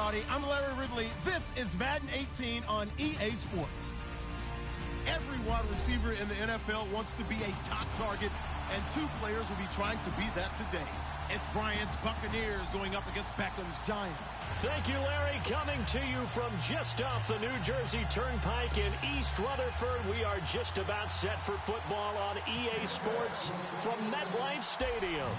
everybody. I'm Larry Ridley. This is Madden 18 on EA Sports. Every wide receiver in the NFL wants to be a top target, and two players will be trying to be that today. It's Bryant's Buccaneers going up against Beckham's Giants. Thank you, Larry. Coming to you from just off the New Jersey Turnpike in East Rutherford. We are just about set for football on EA Sports from MetLife Stadium.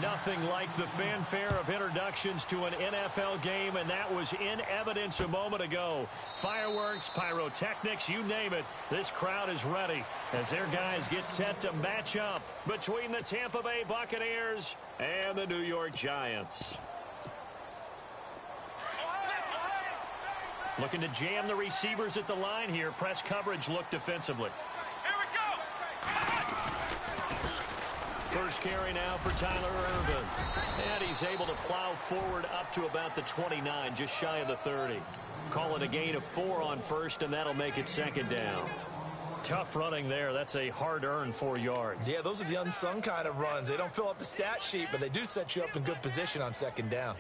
Nothing like the fanfare of introductions to an NFL game, and that was in evidence a moment ago. Fireworks, pyrotechnics, you name it. This crowd is ready as their guys get set to match up between the Tampa Bay Buccaneers and the New York Giants. Looking to jam the receivers at the line here. Press coverage look defensively. Here we go! First carry now for Tyler Ervin. And he's able to plow forward up to about the 29, just shy of the 30. Call it a gain of 4 on first, and that'll make it second down. Tough running there. That's a hard-earned 4 yards. Yeah, those are the unsung kind of runs. They don't fill up the stat sheet, but they do set you up in good position on second down.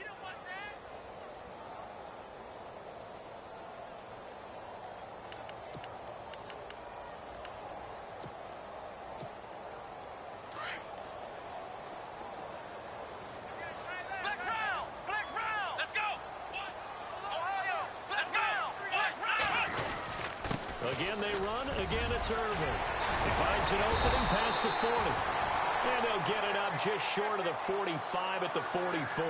Again they run, again it's Irvin. He finds an opening past the 40. And they'll get it up just short of the 45 at the 44.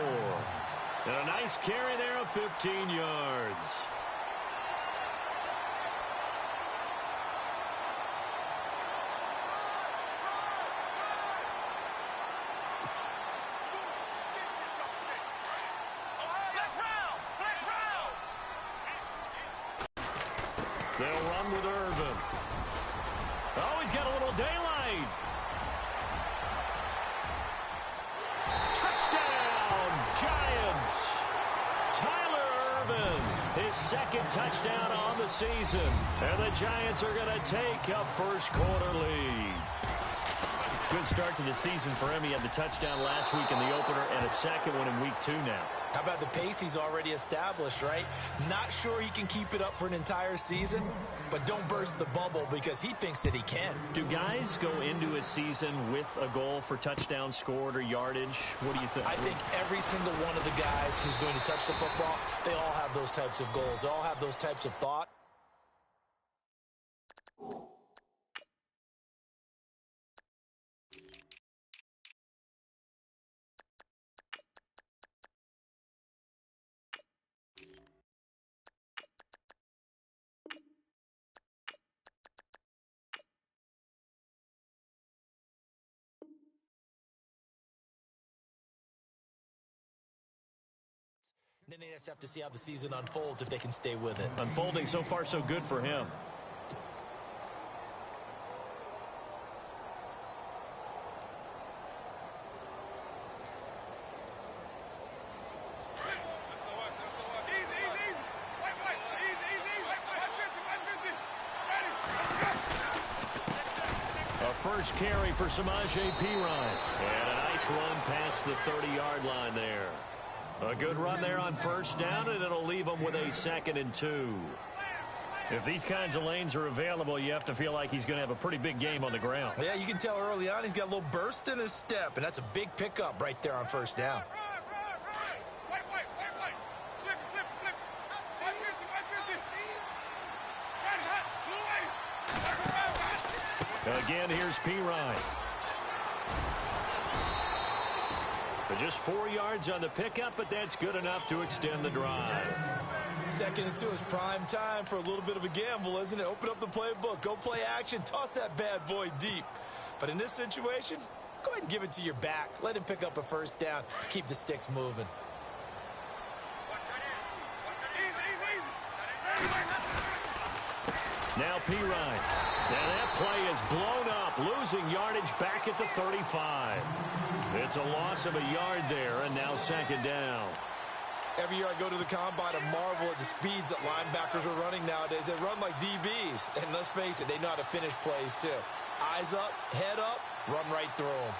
And a nice carry there of 15 yards. They'll run with Irvin. Oh, he's got a little daylight. Touchdown, Giants. Tyler Ervin, his second touchdown on the season. And the Giants are going to take a first quarter lead. Good start to the season for him. He had the touchdown last week in the opener and a second one in week 2 now. How about the pace he's already established, right? Not sure he can keep it up for an entire season, but don't burst the bubble because he thinks that he can. Do guys go into a season with a goal for touchdowns scored or yardage? What do you think? I think every single one of the guys who's going to touch the football, they all have those types of goals. They all have those types of thought. Then they just have to see how the season unfolds if they can stay with it. Unfolding so far so good for him. A first carry for Samaje Perine. And a nice run past the 30-yard line there. A good run there on first down, and it'll leave them with a 2nd and 2. If these kinds of lanes are available, you have to feel like he's going to have a pretty big game on the ground. Yeah, you can tell early on he's got a little burst in his step, and that's a big pickup right there on first down. Again, here's Perine. Just 4 yards on the pickup, but that's good enough to extend the drive. 2nd and 2 is prime time for a little bit of a gamble, isn't it? Open up the playbook, go play action, toss that bad boy deep. But in this situation, go ahead and give it to your back. Let him pick up a first down. Keep the sticks moving. Now Perine. And that play is blown up, losing yardage back at the 35. It's a loss of a yard there, and now 2nd down. Every year I go to the combine and marvel at the speeds that linebackers are running nowadays. They run like DBs. And let's face it, they know how to finish plays too. Eyes up, head up, run right through them.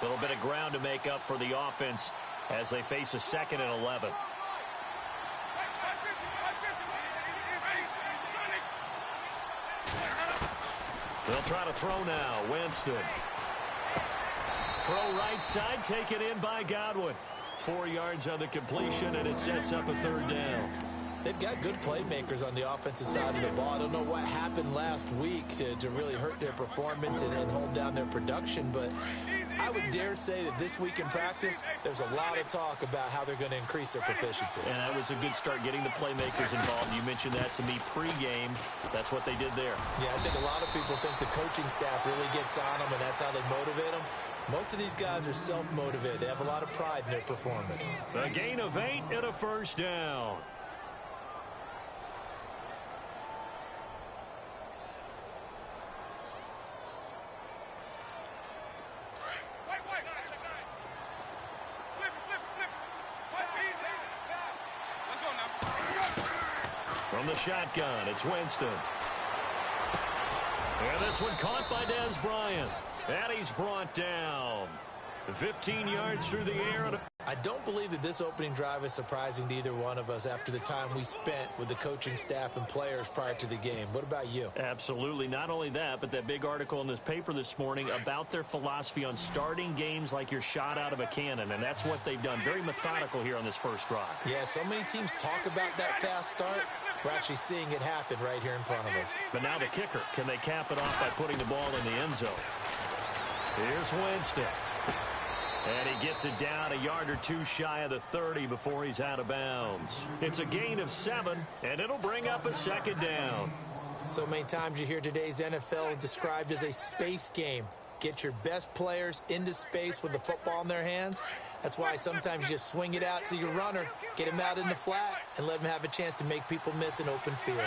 A little bit of ground to make up for the offense as they face a 2nd and 11. They'll try to throw now. Winston. Throw right side, taken in by Godwin. 4 yards on the completion, and it sets up a 3rd down. They've got good playmakers on the offensive side of the ball. I don't know what happened last week to really hurt their performance and hold down their production, but I would dare say that this week in practice, there's a lot of talk about how they're going to increase their proficiency. And that was a good start, getting the playmakers involved. You mentioned that to me pregame. That's what they did there. Yeah, I think a lot of people think the coaching staff really gets on them, and that's how they motivate them. Most of these guys are self-motivated. They have a lot of pride in their performance. A gain of 8 and a 1st down. From the shotgun, it's Winston. And this one caught by Dez Bryant. And he's brought down. 15 yards through the air. I don't believe that this opening drive is surprising to either one of us after the time we spent with the coaching staff and players prior to the game. What about you? Absolutely. Not only that, but that big article in this paper this morning about their philosophy on starting games like you're shot out of a cannon, and that's what they've done. Very methodical here on this first drive. Yeah, so many teams talk about that fast start. We're actually seeing it happen right here in front of us. But now the kicker. Can they cap it off by putting the ball in the end zone? Here's Winston. And he gets it down a yard or two shy of the 30 before he's out of bounds. It's a gain of 7, and it'll bring up a 2nd down. So many times you hear today's NFL described as a space game. Get your best players into space with the football in their hands. That's why sometimes you just swing it out to your runner, get him out in the flat, and let him have a chance to make people miss an open field.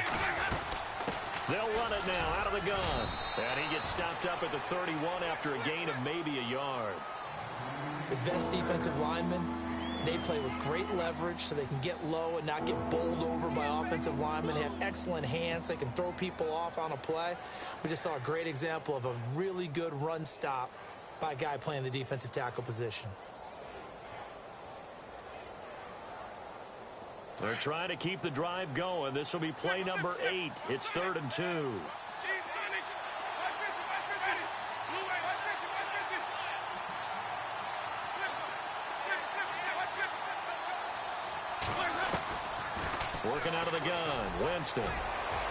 They'll run it now out of the gun. And he gets stopped up at the 31 after a gain of maybe a yard. The best defensive linemen, they play with great leverage so they can get low and not get bowled over by offensive linemen. They have excellent hands. They can throw people off on a play. We just saw a great example of a really good run stop by a guy playing the defensive tackle position. They're trying to keep the drive going. This will be play number 8. It's 3rd and 2. Working out of the gun, Winston.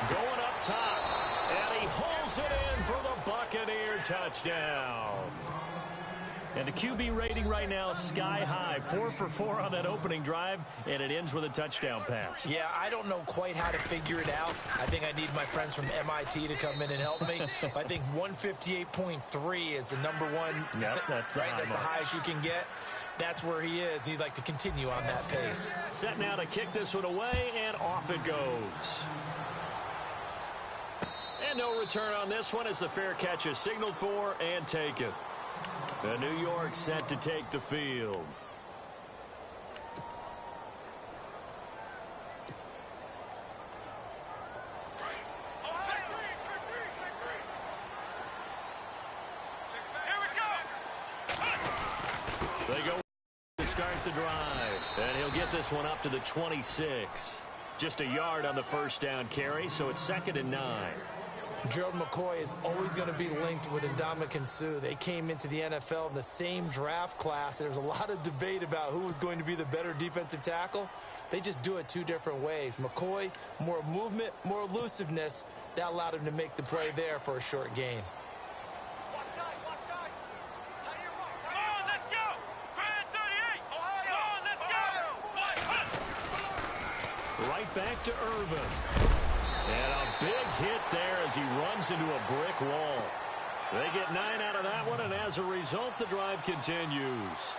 Going up top, and he hauls it in for the Buccaneer touchdown. And the QB rating right now is sky high. 4 for 4 on that opening drive, and it ends with a touchdown pass. Yeah, I don't know quite how to figure it out. I think I need my friends from MIT to come in and help me. But I think 158.3 is the number one. Yep, that's the right. That's the highest you can get. That's where he is. He'd like to continue on that pace. Set now to kick this one away, and off it goes. And no return on this one as the fair catch is signaled for and taken. The New York set to take the field. They go to start the drive, and he'll get this one up to the 26. Just a yard on the first down carry, so it's 2nd and 9. Gerald McCoy is always going to be linked with Ndamukong Suh. They came into the NFL in the same draft class. There's a lot of debate about who was going to be the better defensive tackle. They just do it 2 different ways. McCoy, more movement, more elusiveness. That allowed him to make the play there for a short gain. Right back to Irvin. And a big hit there as he runs into a brick wall. They get 9 out of that one, and as a result, the drive continues.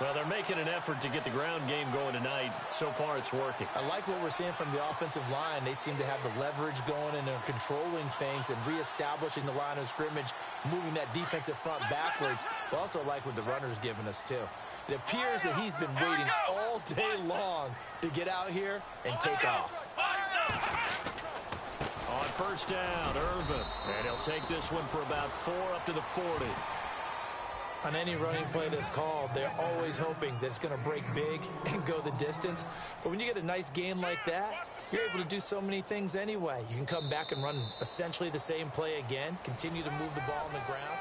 Well, they're making an effort to get the ground game going tonight. So far, it's working. I like what we're seeing from the offensive line. They seem to have the leverage going, and they're controlling things and reestablishing the line of scrimmage, moving that defensive front backwards. But also like what the runner's giving us, too. It appears that he's been waiting all day long to get out here and take off. On first down, Irvin. And he'll take this one for about 4 up to the 40. On any running play that's called, they're always hoping that it's going to break big and go the distance. But when you get a nice game like that, you're able to do so many things anyway. You can come back and run essentially the same play again, continue to move the ball on the ground.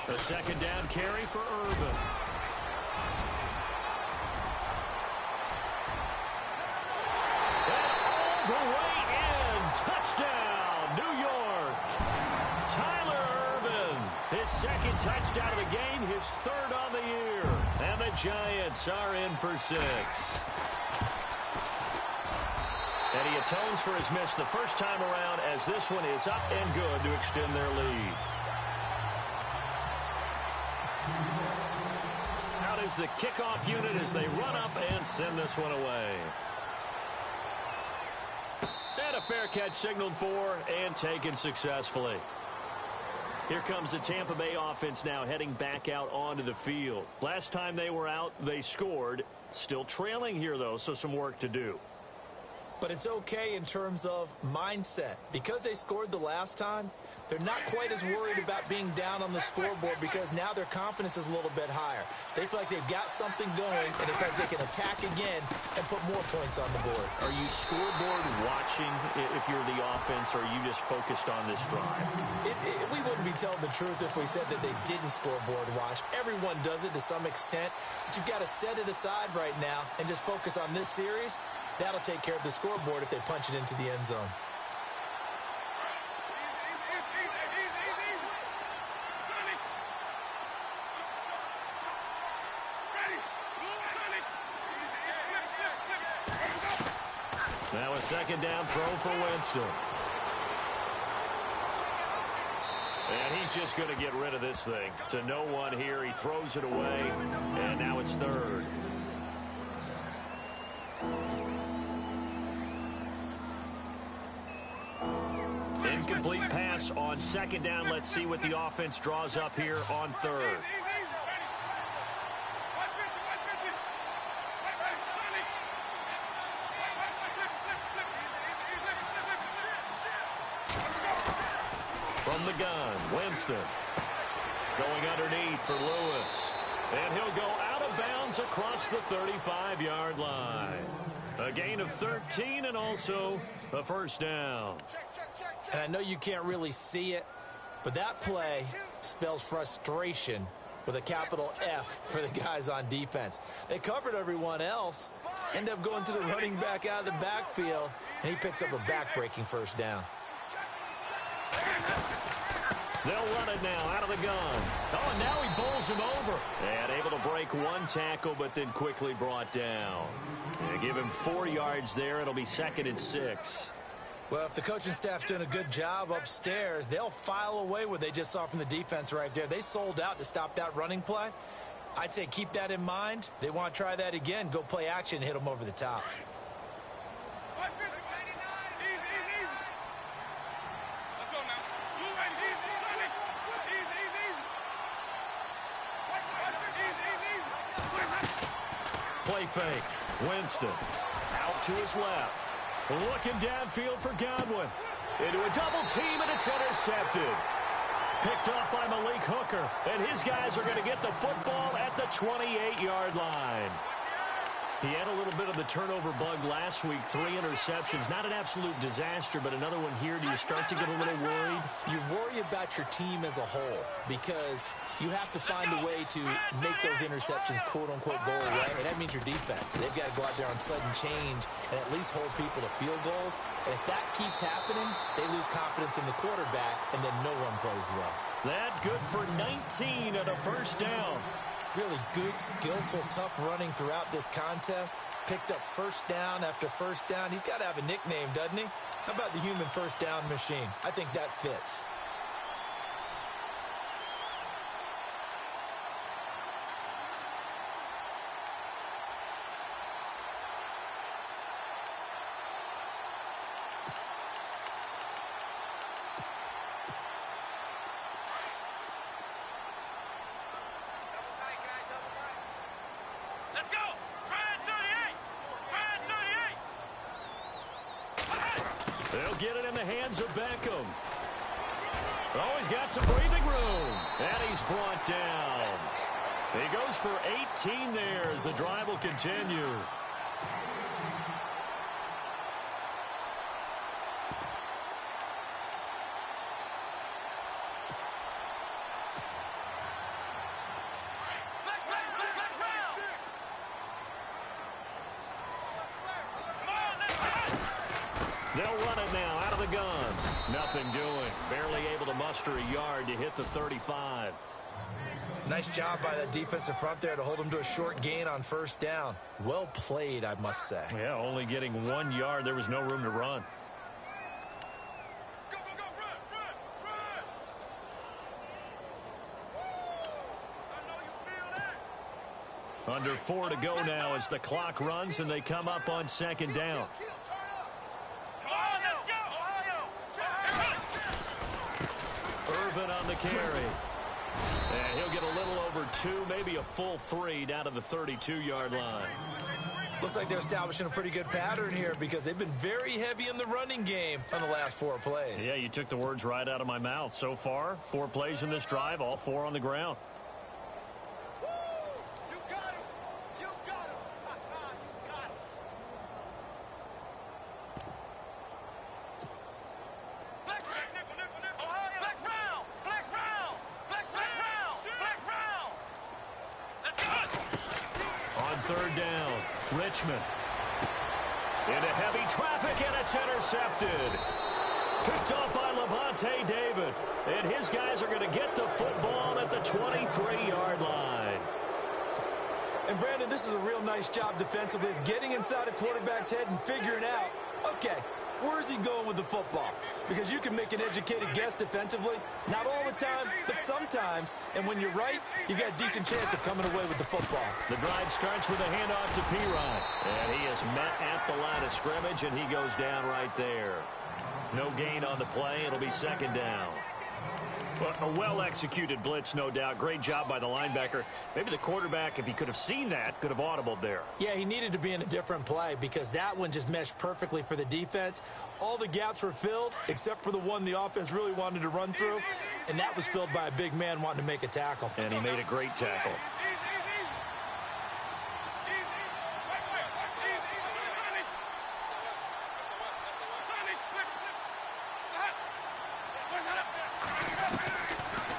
A second down carry for Urban. And all the way in. Touchdown, New York. Tyler Urban, his second touchdown of the game, his third on the year. And the Giants are in for 6. And he atones for his miss the first time around as this one is up and good to extend their lead. Out is the kickoff unit as they run up and send this one away. And a fair catch signaled for and taken successfully. Here comes the Tampa Bay offense now heading back out onto the field. Last time they were out, they scored. Still trailing here, though, so some work to do. But it's okay in terms of mindset. Because they scored the last time, they're not quite as worried about being down on the scoreboard because now their confidence is a little bit higher. They feel like they've got something going, and they feel like they can attack again and put more points on the board. Are you scoreboard watching if you're the offense, or are you just focused on this drive? We wouldn't be telling the truth if we said that they didn't scoreboard watch. Everyone does it to some extent, but you've got to set it aside right now and just focus on this series. That'll take care of the scoreboard if they punch it into the end zone. Now a second down throw for Winston. And he's just going to get rid of this thing. To no one here. He throws it away. And now it's third. Incomplete pass on second down. Let's see what the offense draws up here on third. From the gun, Winston. Going underneath for Lewis. And he'll go out of bounds across the 35-yard line. A gain of 13 and also a first down. And I know you can't really see it, but that play spells frustration with a capital F for the guys on defense. They covered everyone else, end up going to the running back out of the backfield, and he picks up a back-breaking first down. They'll run it now out of the gun. Oh, and now he bowls him over. And able to break one tackle, but then quickly brought down. And give him 4 yards there. It'll be 2nd and 6. Well, if the coaching staff's doing a good job upstairs, they'll file away what they just saw from the defense right there. They sold out to stop that running play. I'd say keep that in mind. They want to try that again. Go play action and hit them over the top. Play fake. Winston out to his left. Looking downfield for Godwin. Into a double team, and it's intercepted. Picked up by Malik Hooker. And his guys are going to get the football at the 28-yard line. He had a little bit of the turnover bug last week. 3 interceptions. Not an absolute disaster, but another one here. Do you start to get a little worried? You worry about your team as a whole because you have to find a way to make those interceptions, quote-unquote, go away, and that means your defense. They've got to go out there on sudden change and at least hold people to field goals. And if that keeps happening, they lose confidence in the quarterback, and then no one plays well. That good for 19 and a first down. Really good, skillful, tough running throughout this contest. Picked up first down after first down. He's got to have a nickname, doesn't he? How about the human first down machine? I think that fits. He'll get it in the hands of Beckham. Oh, he's got some breathing room. And he's brought down. He goes for 18 there as the drive will continue. They'll run it now out of the gun. Nothing doing. Barely able to muster a yard to hit the 35. Nice job by the defensive front there to hold them to a short gain on first down. Well played, I must say. Yeah, only getting 1 yard. There was no room to run. Go, go, go, run, run, run! I know you feel that. Under 4 to go now as the clock runs and they come up on second down. Irvin on the carry. And he'll get a little over 2, maybe a full 3 down to the 32-yard line. Looks like they're establishing a pretty good pattern here because they've been very heavy in the running game on the last 4 plays. Yeah, you took the words right out of my mouth. So far, 4 plays in this drive, all 4 on the ground. You got him! You got him! You got him! Flex round! Flex round! Flex round! Flex round! Flex round! Let's go! On third down, Richmond. Into heavy traffic, and it's intercepted. Picked off by Levante David. And his guys are going to get the football at the 23-yard line. And, Brandon, this is a real nice job defensively of getting inside a quarterback's head and figuring out, okay, where's he going with the football? Because you can make an educated guess defensively, not all the time, but sometimes. And when you're right, you got a decent chance of coming away with the football. The drive starts with a handoff to Pirine. And he is met at the line of scrimmage, and he goes down right there. No gain on the play. It'll be second down. A well-executed blitz, no doubt. Great job by the linebacker. Maybe the quarterback, if he could have seen that, could have audibled there. Yeah, he needed to be in a different play because that one just meshed perfectly for the defense. All the gaps were filled except for the one the offense really wanted to run through, and that was filled by a big man wanting to make a tackle. And he made a great tackle.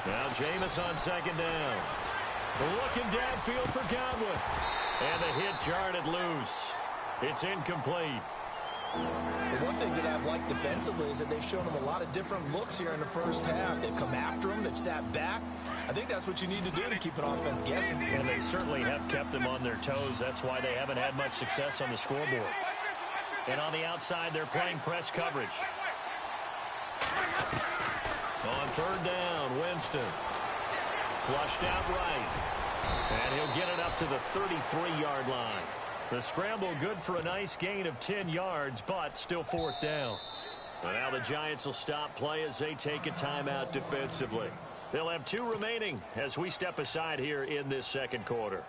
Now Jameis on second down. Looking downfield for Godwin. And the hit jarred it loose. It's incomplete. The one thing that I've liked defensively is that they've shown him a lot of different looks here in the first half. They've come after him. They've sat back. I think that's what you need to do to keep an offense guessing. And they certainly have kept them on their toes. That's why they haven't had much success on the scoreboard. And on the outside, they're playing press coverage. On third down, Winston. Flushed out right. And he'll get it up to the 33-yard line. The scramble good for a nice gain of 10 yards, but still fourth down. And now the Giants will stop play as they take a timeout defensively. They'll have 2 remaining as we step aside here in this second quarter.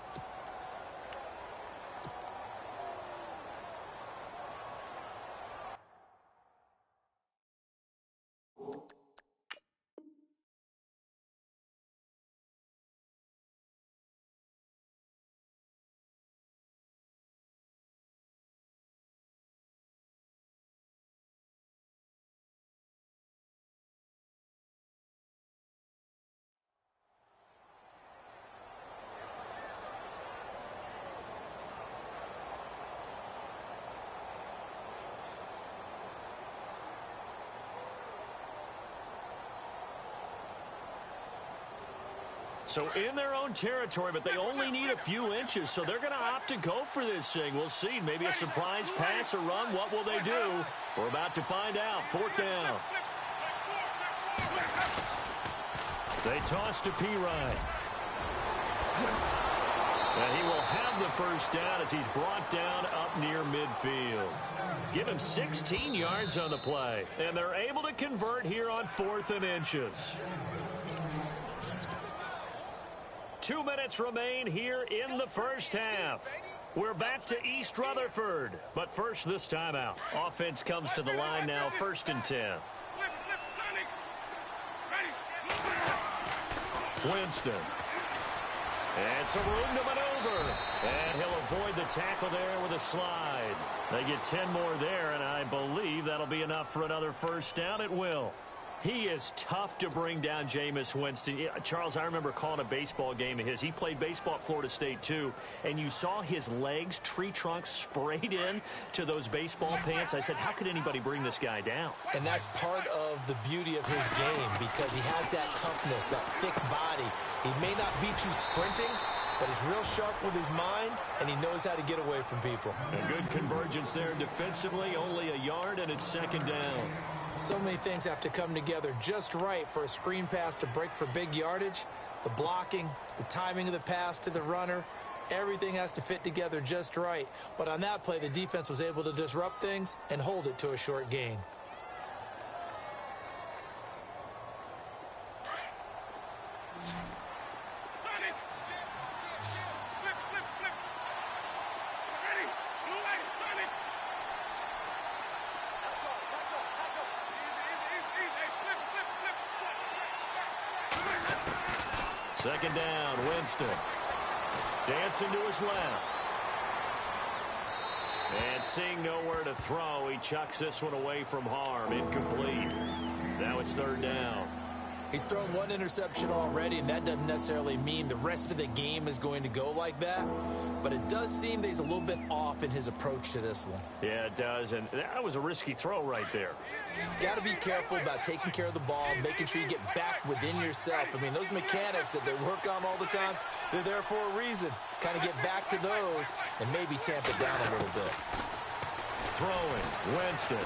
So in their own territory, but they only need a few inches, so they're going to opt to go for this thing. We'll see. Maybe a surprise pass or run. What will they do? We're about to find out. Fourth down. They toss to Pirine. And he will have the first down as he's brought down up near midfield. Give him 16 yards on the play. And they're able to convert here on 4th and inches. 2 minutes remain here in the first half. We're back to East Rutherford. But first, this timeout. Offense comes to the line now, 1st and 10. Winston. And some room to maneuver. And he'll avoid the tackle there with a slide. They get 10 more there, and I believe that'll be enough for another first down. It will. He is tough to bring down, Jameis Winston. Charles, I remember calling a baseball game of his. He played baseball at Florida State, too, and you saw his legs, tree trunks sprayed in to those baseball pants. I said, how could anybody bring this guy down? And that's part of the beauty of his game because he has that toughness, that thick body. He may not beat you sprinting, but he's real sharp with his mind, and he knows how to get away from people. A good convergence there defensively, only a yard, and it's 2nd down. So many things have to come together just right for a screen pass to break for big yardage. The blocking, the timing of the pass to the runner, everything has to fit together just right. But on that play, the defense was able to disrupt things and hold it to a short gain. Second down, Winston. Dancing to his left. And seeing nowhere to throw, he chucks this one away from harm. Incomplete. Now it's 3rd down. He's thrown one interception already, and that doesn't necessarily mean the rest of the game is going to go like that. But it does seem that he's a little bit off in his approach to this one. Yeah, it does, and that was a risky throw right there. Got to be careful about taking care of the ball, making sure you get back within yourself. I mean, those mechanics that they work on all the time, they're there for a reason. Kind of get back to those and maybe tamp it down a little bit. Throwing, Winston.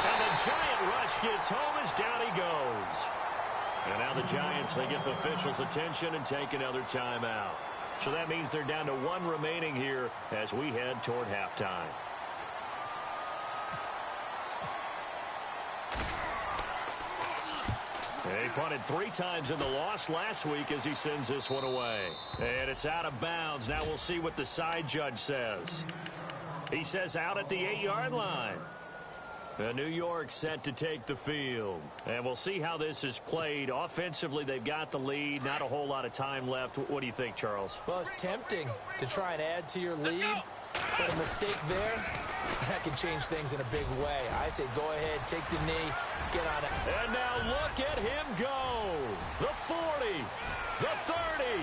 And the giant rush gets home as down he goes. And now the Giants, they get the officials' attention and take another timeout. So that means they're down to 1 remaining here as we head toward halftime. He punted 3 times in the loss last week as he sends this one away. And it's out of bounds. Now we'll see what the side judge says. He says out at the 8-yard line. New York set to take the field. And we'll see how this is played. Offensively, they've got the lead. Not a whole lot of time left. What do you think, Charles? Well, it's tempting to try and add to your lead. But a mistake there, that can change things in a big way. I say go ahead, take the knee, get on it. And now look at him go. The 40, the 30,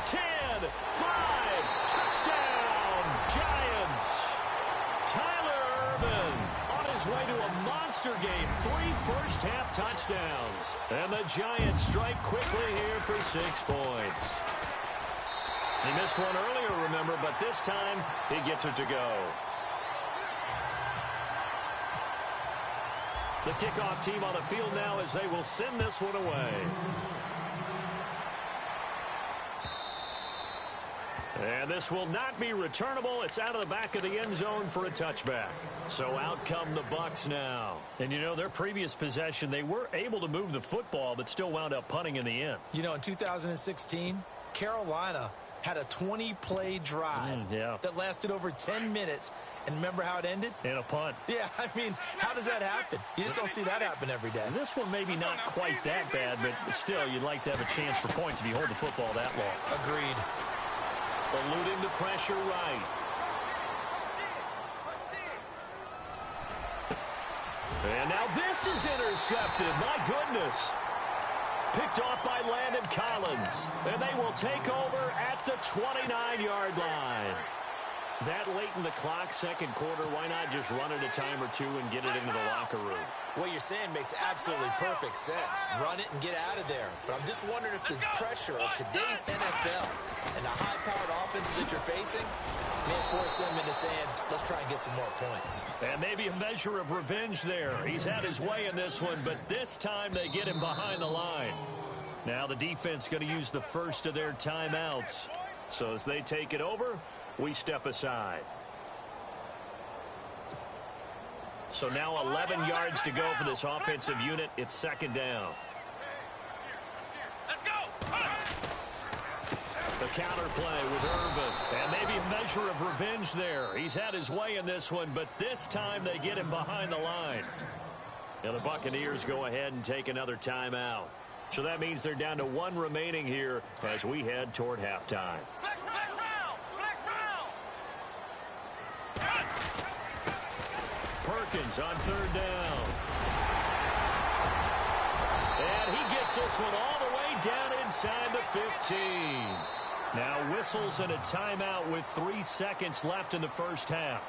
10, 5, touchdown, Giants. Tyler Ervin on his way to a monster game. 3 first-half touchdowns. And the Giants strike quickly here for 6 points. He missed one earlier, remember, but this time he gets it to go. The kickoff team on the field now as they will send this one away. And this will not be returnable. It's out of the back of the end zone for a touchback. So out come the Bucs now. And, you know, their previous possession, they were able to move the football, but still wound up punting in the end. You know, in 2016, Carolina had a 20-play drive that lasted over 10 minutes. And remember how it ended? In a punt. Yeah, I mean, how does that happen? You just don't see that happen every day. And this one maybe not quite that bad, but still, you'd like to have a chance for points if you hold the football that long. Agreed. Eluding the pressure right. And now this is intercepted. My goodness. Picked off by Landon Collins. And they will take over at the 29-yard line. That late in the clock, second quarter, why not just run it a time or two and get it into the locker room? What you're saying makes absolutely perfect sense. Run it and get out of there. But I'm just wondering if the pressure of today's NFL and the high-powered offenses that you're facing may force them into saying, let's try and get some more points. And maybe a measure of revenge there. He's had his way in this one, but this time they get him behind the line. Now the defense going to use the first of their timeouts. So as they take it over, we step aside. So now 11 yards to go for this offensive unit. It's second down. Let's go. The counter play with Irvin. And maybe a measure of revenge there. He's had his way in this one, but this time they get him behind the line. And the Buccaneers go ahead and take another timeout. So that means they're down to one remaining here as we head toward halftime. Perkins on third down. And he gets this one all the way down inside the 15. Now whistles and a timeout with 3 seconds left in the first half.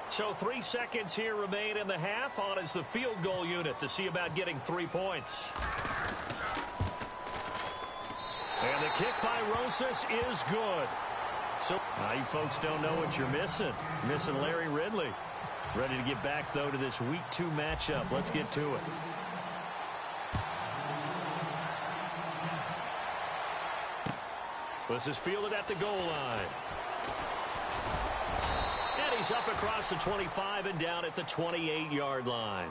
So 3 seconds here remain in the half. On is the field goal unit to see about getting 3 points. And the kick by Rosas is good. So now you folks don't know what you're missing. You're missing Larry Ridley. Ready to get back, though, to this Week 2 matchup. Let's get to it. This is fielded at the goal line. And he's up across the 25 and down at the 28-yard line.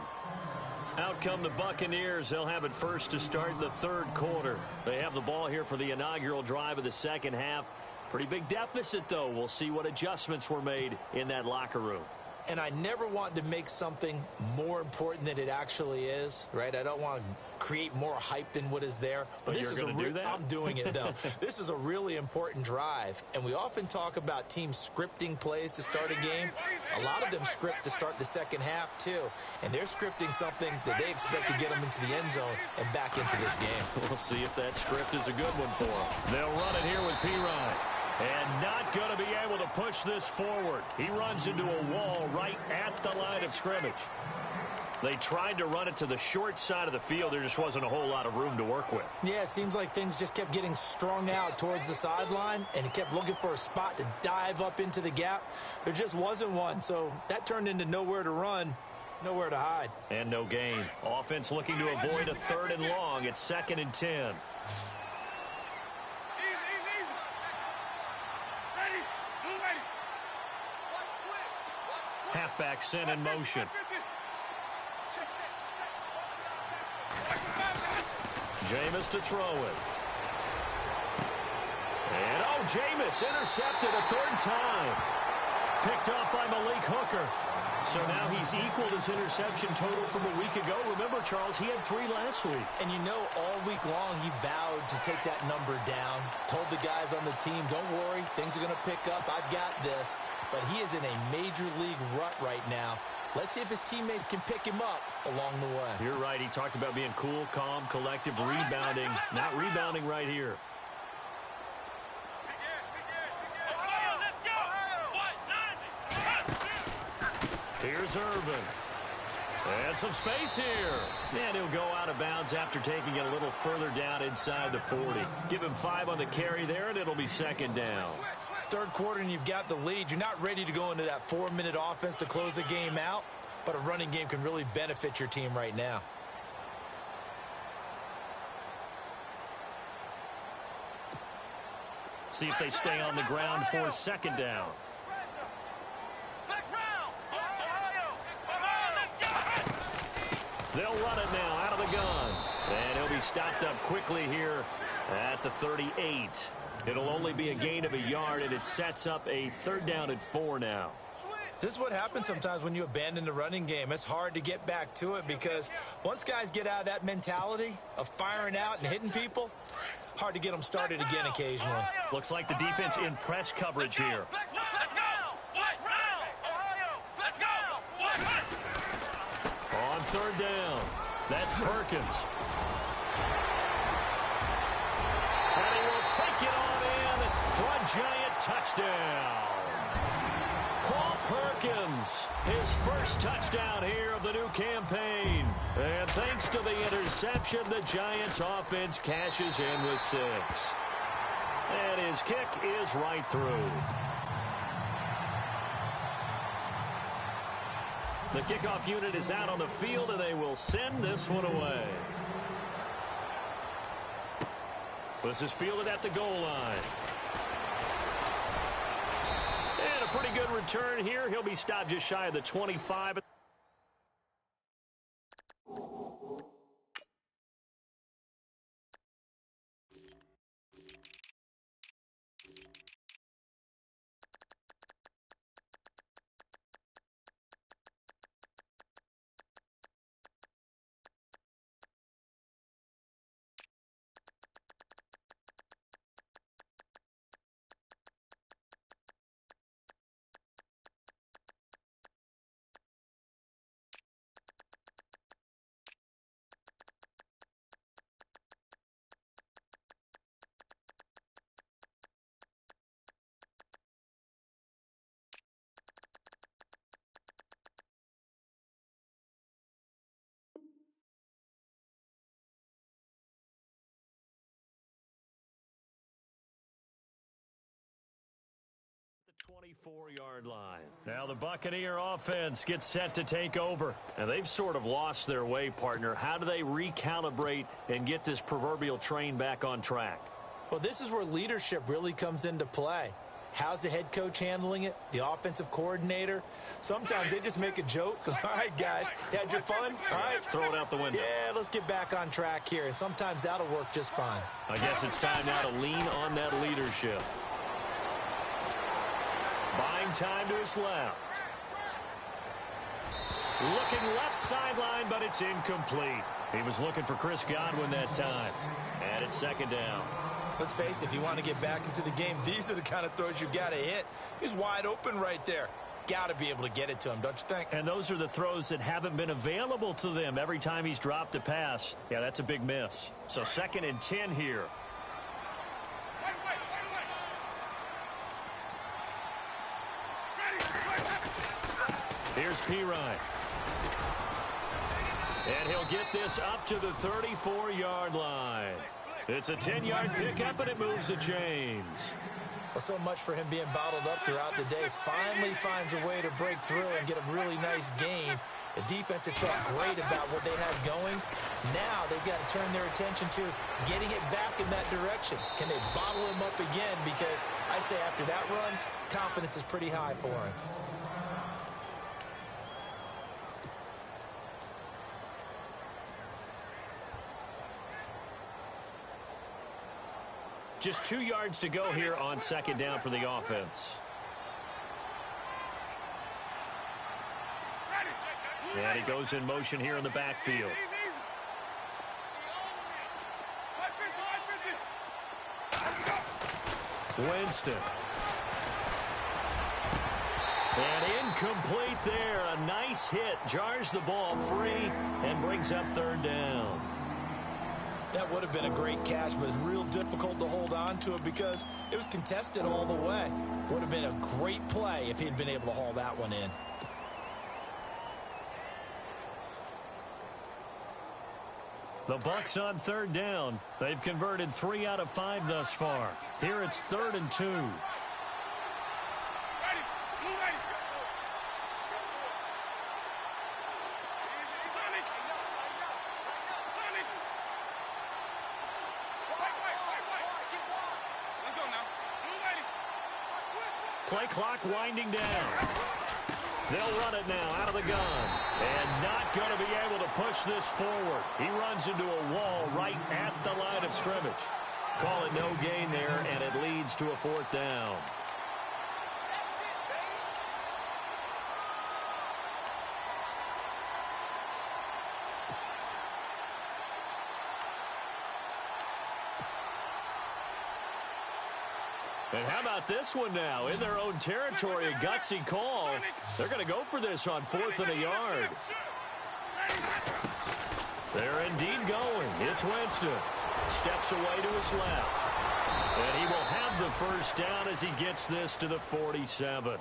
Out come the Buccaneers. They'll have it first to start the third quarter. They have the ball here for the inaugural drive of the second half. Pretty big deficit, though. We'll see what adjustments were made in that locker room. And I never want to make something more important than it actually is, right? I don't want to create more hype than what is there. But this is I'm doing it, though. This is a really important drive. And we often talk about teams scripting plays to start a game. A lot of them script to start the second half, too. And they're scripting something that they expect to get them into the end zone and back into this game. We'll see if that script is a good one for them. They'll run it here with P-Ryan. And not going to be able to push this forward. He runs into a wall right at the line of scrimmage. They tried to run it to the short side of the field. There just wasn't a whole lot of room to work with. Yeah, it seems like things just kept getting strung out towards the sideline, and he kept looking for a spot to dive up into the gap. There just wasn't one, so that turned into nowhere to run, nowhere to hide. And no gain. Offense looking to avoid a 3rd and long. It's 2nd and 10. Halfback sent in motion. Jameis to throw it. And, Jameis intercepted a 3rd time. Picked up by Malik Hooker. So now he's equaled his interception total from a week ago. Remember, Charles, he had 3 last week. And all week long he vowed to take that number down. Told the guys on the team, don't worry, things are going to pick up. I've got this. But he is in a major league rut right now. Let's see if his teammates can pick him up along the way. You're right. He talked about being cool, calm, collective, rebounding. Not rebounding right here. Here's Irvin. And some space here. And he'll go out of bounds after taking it a little further down inside the 40. Give him 5 on the carry there, and it'll be 2nd down. Third quarter, and you've got the lead. You're not ready to go into that 4-minute offense to close the game out, but a running game can really benefit your team right now. See if they stay on the ground for 2nd down. They'll run it now out of the gun. And he'll be stopped up quickly here at the 38. It'll only be a gain of a yard, and it sets up a 3rd down and 4 now. This is what happens sometimes when you abandon the running game. It's hard to get back to it because once guys get out of that mentality of firing out and hitting people, hard to get them started again occasionally. Looks like the defense in press coverage here. On 3rd down, that's Perkins. And he will take it on in for a giant touchdown. Paul Perkins, his first touchdown here of the new campaign. And thanks to the interception, the Giants offense cashes in with 6. And his kick is right through. The kickoff unit is out on the field, and they will send this one away. This is fielded at the goal line. And a pretty good return here. He'll be stopped just shy of the 25. 34-yard line. Now the Buccaneer offense gets set to take over. And they've sort of lost their way, partner. How do they recalibrate and get this proverbial train back on track? Well, this is where leadership really comes into play. How's the head coach handling it? The offensive coordinator? Sometimes they just make a joke. All right, guys, you had your fun? All right. Throw it out the window. Yeah, let's get back on track here. And sometimes that'll work just fine. I guess it's time now to lean on that leadership. Buying time to his left. Looking left sideline, but it's incomplete. He was looking for Chris Godwin that time. And it's second down. Let's face it, if you want to get back into the game, these are the kind of throws you got to hit. He's wide open right there. Got to be able to get it to him, don't you think? And those are the throws that haven't been available to them every time he's dropped a pass. Yeah, that's a big miss. So 2nd and 10 here. Here's Pirine. And he'll get this up to the 34-yard line. It's a 10-yard pickup, and it moves the chains. Well, so much for him being bottled up throughout the day. Finally finds a way to break through and get a really nice gain. The defense has felt great about what they had going. Now they've got to turn their attention to getting it back in that direction. Can they bottle him up again? Because I'd say after that run, confidence is pretty high for him. Just 2 yards to go here on 2nd down for the offense. And he goes in motion here in the backfield. Winston. And incomplete there. A nice hit. Jars the ball free and brings up 3rd down. That would have been a great catch, but it's real difficult to hold on to it because it was contested all the way. Would have been a great play if he'd been able to haul that one in. The Bucs on 3rd down. They've converted 3 out of 5 thus far. Here it's 3rd and 2. Play clock winding down. They'll run it now out of the gun. And not going to be able to push this forward. He runs into a wall right at the line of scrimmage. Call it no gain there, and it leads to a 4th down. And how about this one now? In their own territory, a gutsy call. They're going to go for this on 4th and a yard. They're indeed going. It's Winston. Steps away to his left. And he will have the 1st down as he gets this to the 47.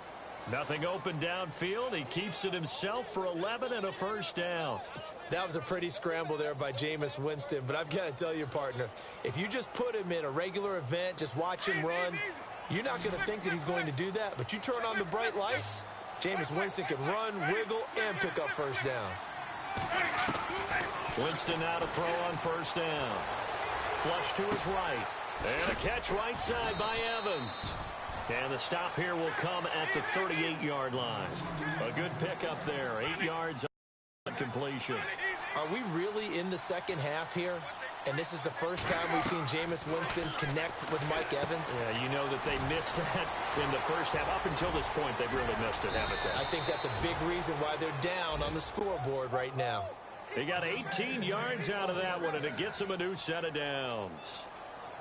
Nothing open downfield. He keeps it himself for 11 and a 1st down. That was a pretty scramble there by Jameis Winston, but I've got to tell you, partner, if you just put him in a regular event, just watch him run, you're not going to think that he's going to do that, but you turn on the bright lights, Jameis Winston can run, wiggle, and pick up 1st downs. Winston now to throw on 1st down. Flush to his right. And a catch right side by Evans. And the stop here will come at the 38-yard line. A good pickup there. 8 yards on completion. Are we really in the second half here? And this is the first time we've seen Jameis Winston connect with Mike Evans? Yeah, you know that they missed that in the first half. Up until this point, they've really missed it, haven't they? I think that's a big reason why they're down on the scoreboard right now. They got 18 yards out of that one, and it gets them a new set of downs.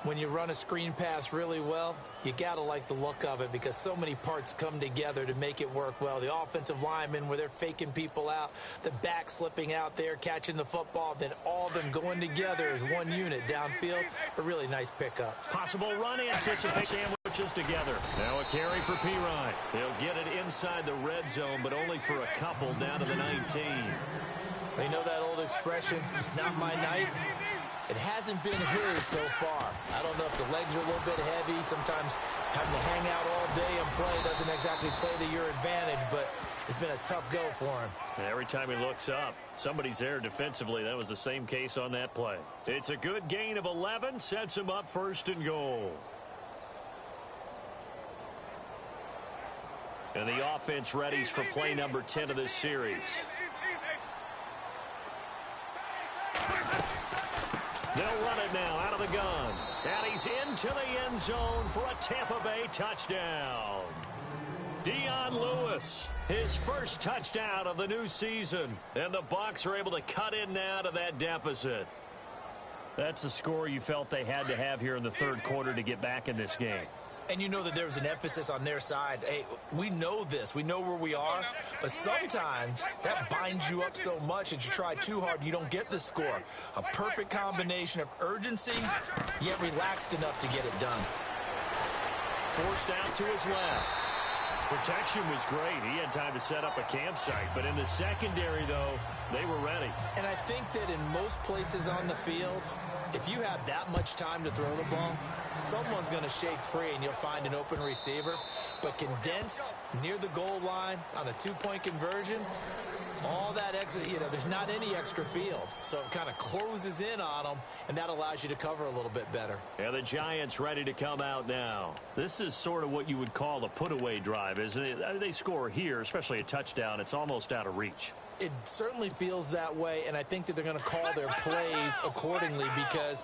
When you run a screen pass really well, you got to like the look of it because so many parts come together to make it work well. The offensive linemen where they're faking people out, the back slipping out there, catching the football, then all of them going together as one unit downfield. A really nice pickup. Possible run anticipate sandwiches together. Now a carry for Pirine. He'll get it inside the red zone, but only for a couple down to the 19. They know that old expression, it's not my night. It hasn't been his so far. I don't know if the legs are a little bit heavy. Sometimes having to hang out all day and play doesn't exactly play to your advantage, but it's been a tough go for him. And every time he looks up, somebody's there defensively. That was the same case on that play. It's a good gain of 11, sets him up 1st and goal. And the offense readies for play number 10 of this series. They'll run it now out of the gun. And he's into the end zone for a Tampa Bay touchdown. Dion Lewis, his first touchdown of the new season. And the Bucs are able to cut in now to that deficit. That's the score you felt they had to have here in the 3rd quarter to get back in this game. And you know that there was an emphasis on their side. Hey, we know this. We know where we are. But sometimes that binds you up so much that you try too hard, you don't get the score. A perfect combination of urgency, yet relaxed enough to get it done. Forced out to his left. Protection was great. He had time to set up a campsite. But in the secondary, though, they were ready. And I think that in most places on the field, if you have that much time to throw the ball, someone's going to shake free and you'll find an open receiver. But condensed near the goal line on a 2-point conversion, all that extra, there's not any extra field. So it kind of closes in on them, and that allows you to cover a little bit better. Yeah, the Giants ready to come out now. This is sort of what you would call a put-away drive, isn't it? They score here, especially a touchdown. It's almost out of reach. It certainly feels that way, and I think that they're going to call their plays accordingly, because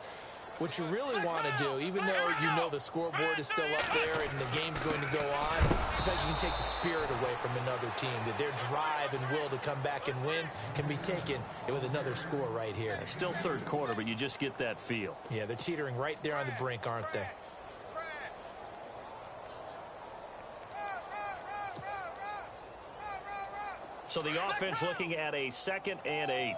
what you really want to do, even though you know the scoreboard is still up there and the game's going to go on, I think you can take the spirit away from another team, that their drive and will to come back and win can be taken with another score right here. Still 3rd quarter, but you just get that feel. Yeah, they're teetering right there on the brink, aren't they? So the offense looking at a 2nd and 8.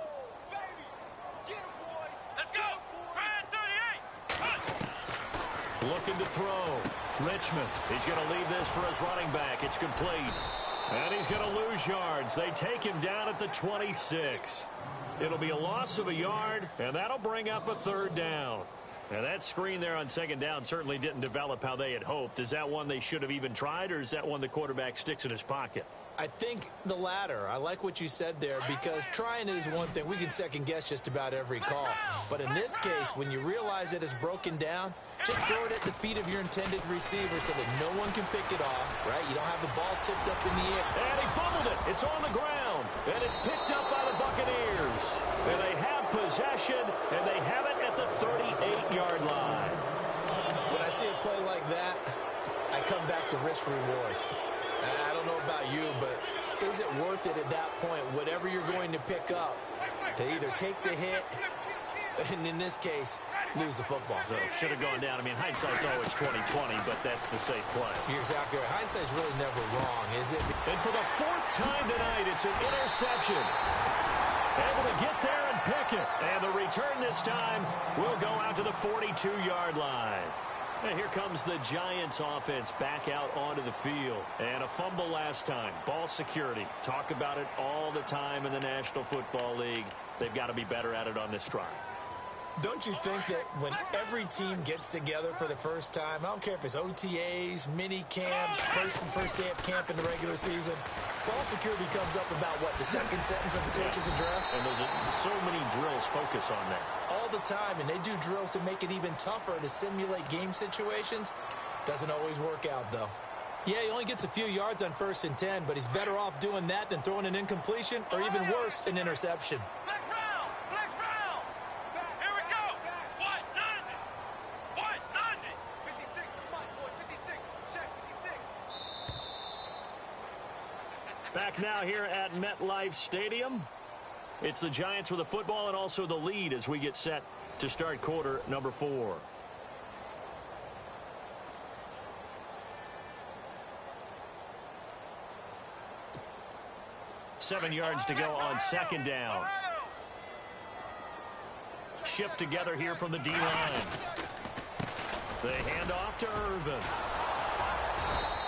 Looking to throw. Richmond, he's going to leave this for his running back. It's complete. And he's going to lose yards. They take him down at the 26. It'll be a loss of a yard, and that'll bring up a 3rd down. And that screen there on 2nd down certainly didn't develop how they had hoped. Is that one they should have even tried, or is that one the quarterback sticks in his pocket? I think the latter. I like what you said there, because trying it is one thing. We can second guess just about every call. But in this case, when you realize it is broken down, just throw it at the feet of your intended receiver so that no one can pick it off, right? You don't have the ball tipped up in the air. And he fumbled it. It's on the ground. And it's picked up by the Buccaneers. And they have possession, and they have it at the 38-yard line. When I see a play like that, I come back to risk-reward. I don't know about you, but is it worth it at that point, whatever you're going to pick up, to either take the hit, and in this case, lose the football? So it should have gone down. I mean, hindsight's always 20/20, but that's the safe play. You're exactly right. Hindsight's really never wrong, is it? And for the 4th time tonight, it's an interception. Able to get there and pick it. And the return this time will go out to the 42-yard line. And here comes the Giants offense back out onto the field. And a fumble last time. Ball security. Talk about it all the time in the National Football League. They've got to be better at it on this drive. Don't you think that when every team gets together for the first time, I don't care if it's OTAs, mini camps, first day of camp in the regular season, ball security comes up about, what, the 2nd sentence of the coach's address? And there's so many drills focus on that. All the time, and they do drills to make it even tougher to simulate game situations. Doesn't always work out, though. Yeah, he only gets a few yards on 1st and 10, but he's better off doing that than throwing an incompletion, or even worse, an interception. Back now here at MetLife Stadium. It's the Giants with the football and also the lead as we get set to start quarter number 4. Seven yards to go on 2nd down. Shift together here from the D-line. They hand off to Irvin.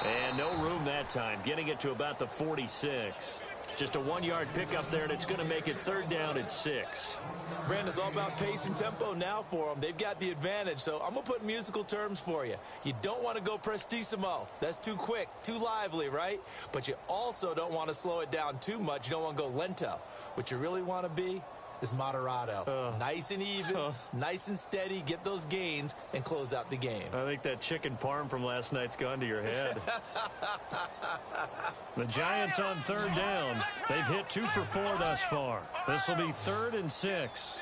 And no room that time, getting it to about the 46. Just a 1-yard pickup there, and it's going to make it 3rd down and 6. Brandon, it's all about pace and tempo now for them. They've got the advantage, so I'm going to put musical terms for you. You don't want to go prestissimo. That's too quick, too lively, right? But you also don't want to slow it down too much. You don't want to go lento. What you really want to be is moderato. Nice and even, nice and steady, get those gains, and close out the game. I think that chicken parm from last night's gone to your head. The Giants on 3rd down. They've hit 2 for 4 thus far. This will be 3rd and 6.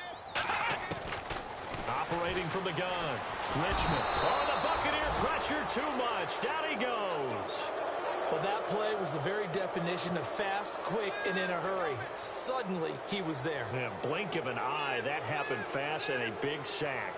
Operating from the gun. Richmond. Oh, the Buccaneer pressure too much. Down he goes. Well, that play was the very definition of fast, quick, and in a hurry. Suddenly, he was there. Yeah, blink of an eye. That happened fast and a big sack.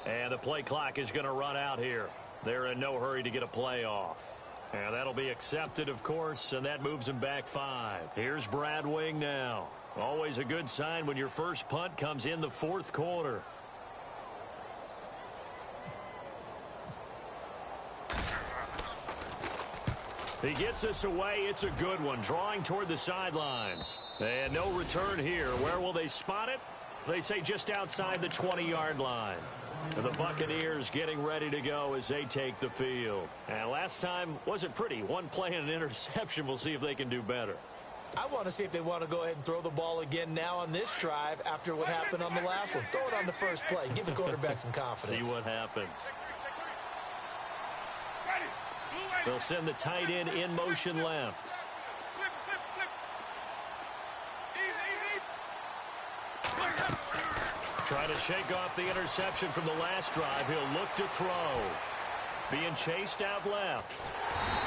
And the play clock is going to run out here. They're in no hurry to get a play off. And that'll be accepted, of course, and that moves him back 5. Here's Brad Wing now. Always a good sign when your first punt comes in the 4th quarter. He gets us away. It's a good one, drawing toward the sidelines. And no return here. Where will they spot it? They say just outside the 20-yard line. And the Buccaneers getting ready to go as they take the field. And last time wasn't pretty. 1 play and an interception. We'll see if they can do better. I want to see if they want to go ahead and throw the ball again now on this drive after what happened on the last one. Throw it on the first play. Give the quarterback some confidence. See what happens. They'll send the tight end in motion left. Trying to shake off the interception from the last drive. He'll look to throw. Being chased out left.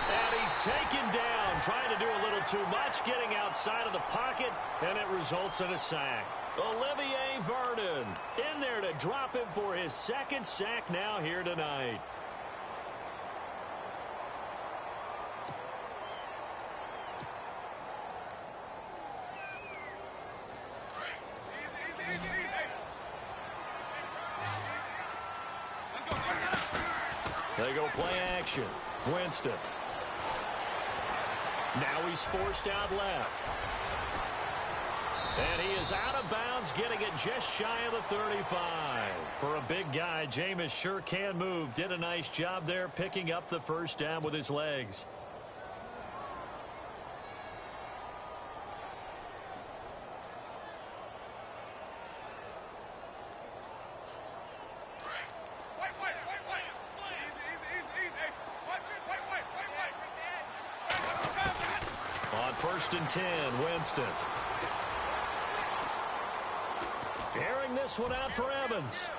And he's taken down. Trying to do a little too much. Getting outside of the pocket. And it results in a sack. Olivier Vernon in there to drop him for his 2nd sack now here tonight. They go play action. Winston. Now he's forced out left. And he is out of bounds, getting it just shy of the 35. For a big guy, Jameis sure can move. Did a nice job there picking up the 1st down with his legs. On 1st and 10, Winston. Airing this one out for Evans.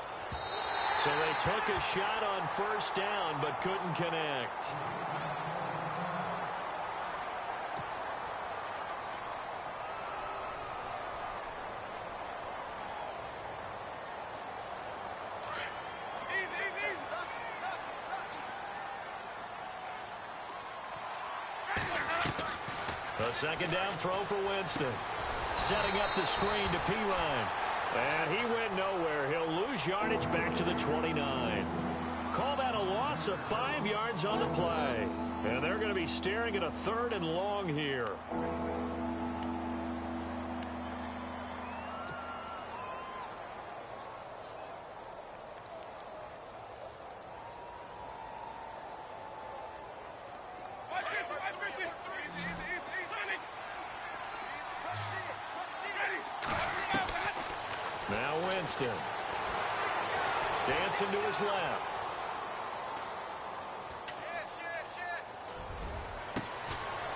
So they took a shot on 1st down, but couldn't connect. A 2nd down throw for Winston. Setting up the screen to Pirine. And he went nowhere. He'll lose yardage back to the 29. Call that a loss of 5 yards on the play. And they're going to be staring at a 3rd and long here. Now Winston. Dancing to his left.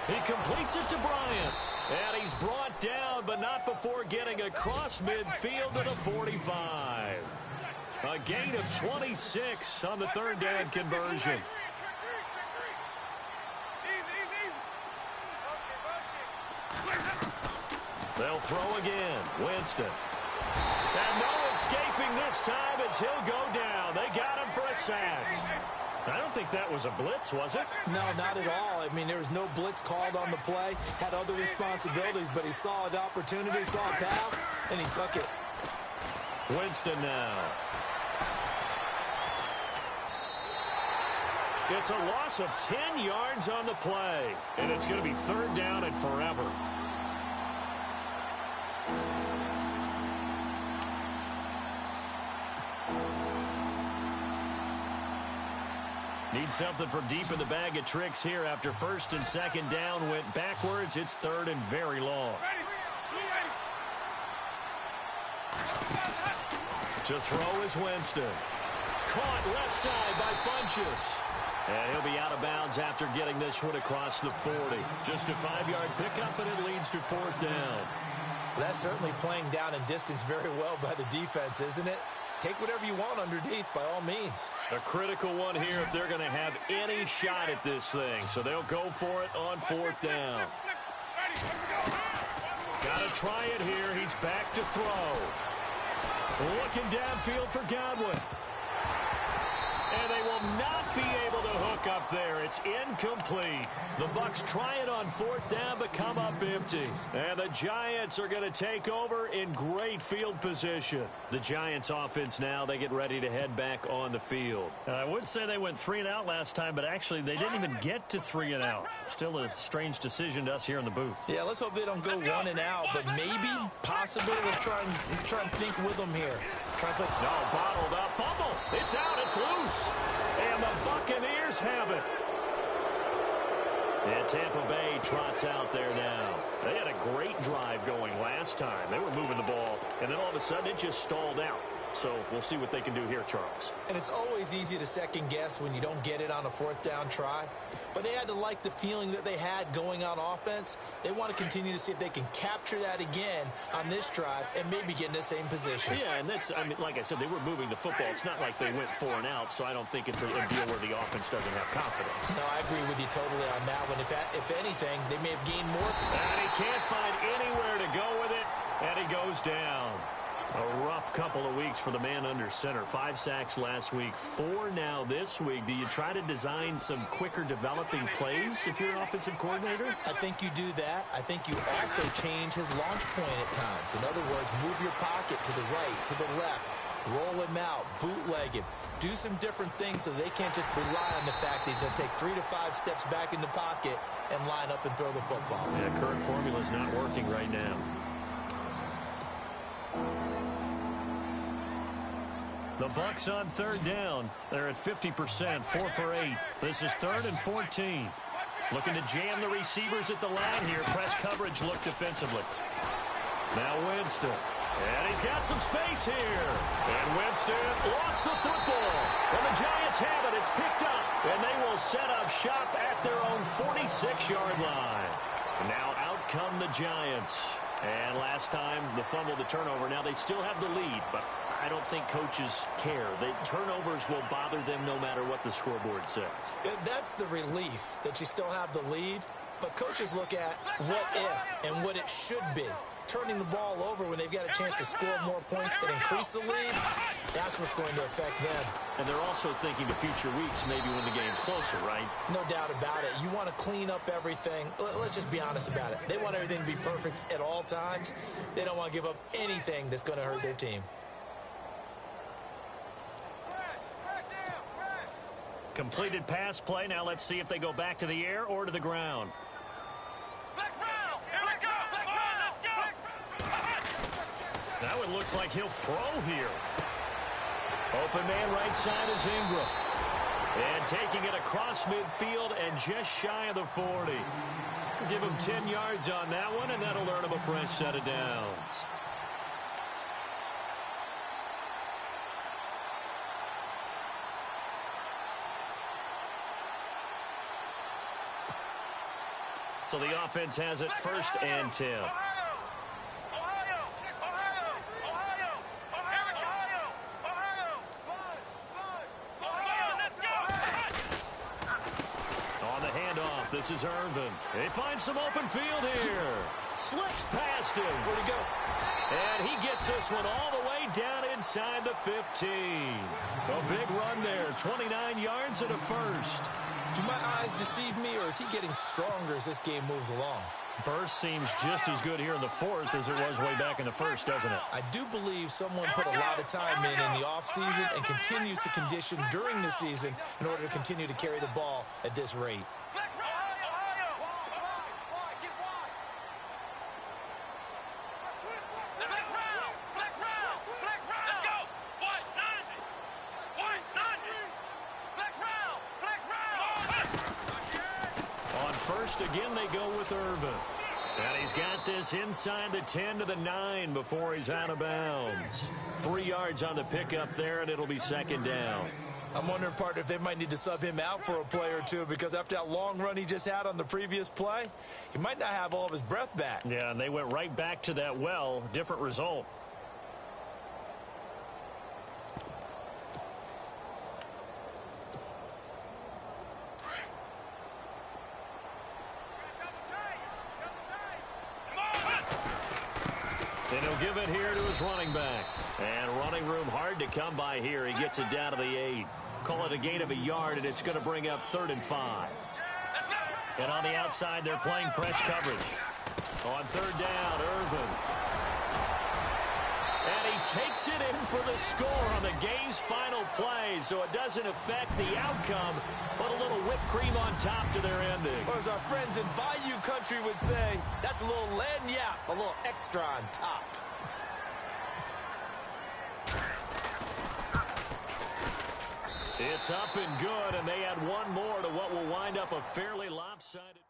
He completes it to Bryant. And he's brought down, but not before getting across midfield to the 45. A gain of 26 on the 3rd down conversion. They'll throw again. Winston. And no escaping this time as he'll go down. They got him for a sack. I don't think that was a blitz, was it? No, not at all. I mean, there was no blitz called on the play. Had other responsibilities, but he saw an opportunity, saw a path, and he took it. Winston now. It's a loss of 10 yards on the play, and it's going to be third down and forever. Need something from deep in the bag of tricks here after first and second down went backwards. It's third and very long. To throw is Winston. Caught left side by Funchess. And he'll be out of bounds after getting this one across the 40. Just a 5-yard pickup, and it leads to fourth down. Well, that's certainly playing down in distance very well by the defense, isn't it? Take whatever you want underneath, by all means. A critical one here if they're going to have any shot at this thing. So they'll go for it on fourth down. Got to try it here. He's back to throw. Looking downfield for Godwin. And they will not be able to hook up there. It's incomplete. The Bucs try it on fourth down, but come up empty. And the Giants are going to take over in great field position. The Giants offense now, they get ready to head back on the field. I would say they went 3 and out last time, but actually they didn't even get to 3 and out. Still a strange decision to us here in the booth. Yeah, let's hope they don't go 1 and out, but maybe, possibly, let's try and think with them here. Try and play. No, bottled up. Fumble. It's out. It's loose. And the Buccaneers have it. And Tampa Bay trots out there now. They had a great drive going last time. They were moving the ball, and then all of a sudden it just stalled out. So we'll see what they can do here, Charles. And it's always easy to second guess when you don't get it on a fourth down try. But they had to like the feeling that they had going on offense. They want to continue to see if they can capture that again on this drive and maybe get in the same position. Yeah, and that's, I mean, like I said, they were moving the football. It's not like they went 4 and out, so I don't think it's a deal where the offense doesn't have confidence. No, I agree with you totally on that one. If anything, they may have gained more. And he can't find anywhere to go with it, and he goes down. A rough couple of weeks for the man under center. 5 sacks last week, 4 now this week. Do you try to design some quicker developing plays if you're an offensive coordinator? I think you do that. I think you also change his launch point at times. In other words, move your pocket to the right, to the left, roll him out, bootleg him. Do some different things so they can't just rely on the fact that he's going to take 3 to 5 steps back in the pocket and line up and throw the football. Yeah, current formula is not working right now. The Bucs on third down. They're at 50%, 4 for 8. This is 3rd and 14. Looking to jam the receivers at the line here. Press coverage look defensively. Now Winston. And he's got some space here. And Winston lost the football. And the Giants have it. It's picked up. And they will set up shop at their own 46-yard line. Now out come the Giants. And last time, the fumble, the turnover. Now they still have the lead, but I don't think coaches care. The turnovers will bother them no matter what the scoreboard says. That's the relief that you still have the lead, but coaches look at what if and what it should be. Turning the ball over when they've got a chance to score more points and increase the lead, that's what's going to affect them. And they're also thinking to future weeks, maybe when the game's closer, right? No doubt about it. You want to clean up everything. Let's just be honest about it. They want everything to be perfect at all times. They don't want to give up anything that's going to hurt their team. Completed pass play. Now let's see if they go back to the air or to the ground. That one looks like he'll throw here. Open man right side is Ingram. And taking it across midfield and just shy of the 40. Give him 10 yards on that one, and that'll earn him a fresh set of downs. So the offense has it 1st and 10. This is Irvin. They find some open field here. Slips past him. Where'd he go? And he gets this one all the way down inside the 15. A big run there, 29 yards and a first. Do my eyes deceive me, or is he getting stronger as this game moves along? Burst seems just as good here in the fourth as it was way back in the first, doesn't it? I do believe someone put a lot of time in the offseason and continues to condition during the season in order to continue to carry the ball at this rate. Again, they go with Irvin. And he's got this inside the 10 to the 9 before he's out of bounds. 3 yards on the pickup there, and it'll be second down. I'm wondering, partner, if they might need to sub him out for a play or two, because after that long run he just had on the previous play, he might not have all of his breath back. Yeah, and they went right back to that well. Different result. And he'll give it here to his running back. And running room hard to come by here. He gets it down to the 8. Call it a gain of a yard, and it's going to bring up 3rd and 5. And on the outside, they're playing press coverage. On 3rd down, Irvin. And he takes it in for the score on the game's final play, so it doesn't affect the outcome, but a little whipped cream on top to their ending. Or as our friends in Bayou Country would say, that's a little lagniappe, a little extra on top. It's up and good, and they add one more to what will wind up a fairly lopsided...